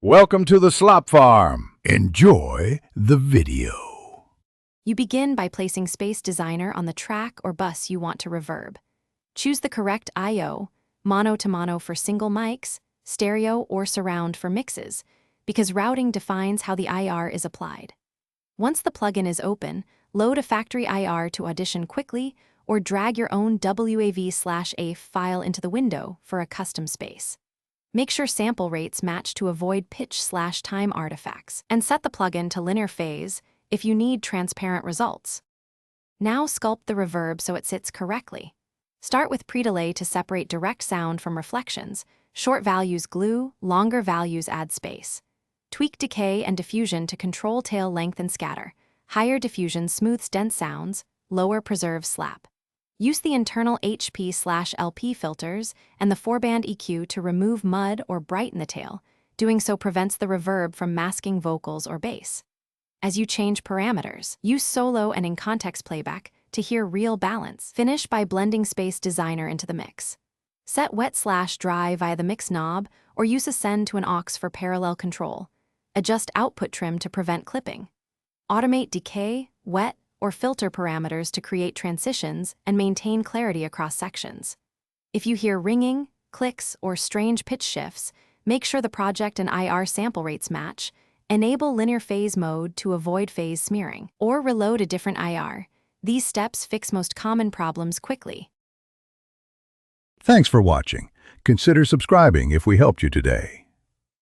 Welcome to the Slop Farm. Enjoy the video. You begin by placing Space Designer on the track or bus you want to reverb. Choose the correct I/O, mono to mono for single mics, stereo or surround for mixes, because routing defines how the IR is applied. Once the plugin is open, load a factory IR to audition quickly or drag your own WAV/AF file into the window for a custom space. Make sure sample rates match to avoid pitch/time artifacts, and set the plugin to linear phase if you need transparent results. Now sculpt the reverb so it sits correctly. Start with pre-delay to separate direct sound from reflections. Short values glue, longer values add space. Tweak decay and diffusion to control tail length and scatter. Higher diffusion smooths dense sounds, lower preserves slap. Use the internal HP/LP filters and the 4-band EQ to remove mud or brighten the tail. Doing so prevents the reverb from masking vocals or bass. As you change parameters, use solo and in-context playback to hear real balance. Finish by blending Space Designer into the mix. Set wet/dry via the mix knob or use a send to an aux for parallel control. Adjust output trim to prevent clipping. Automate decay, wet, or filter parameters to create transitions and maintain clarity across sections. If you hear ringing, clicks, or strange pitch shifts, make sure the project and IR sample rates match. Enable linear phase mode to avoid phase smearing, or reload a different IR. These steps fix most common problems quickly. Thanks for watching. Consider subscribing if we helped you today.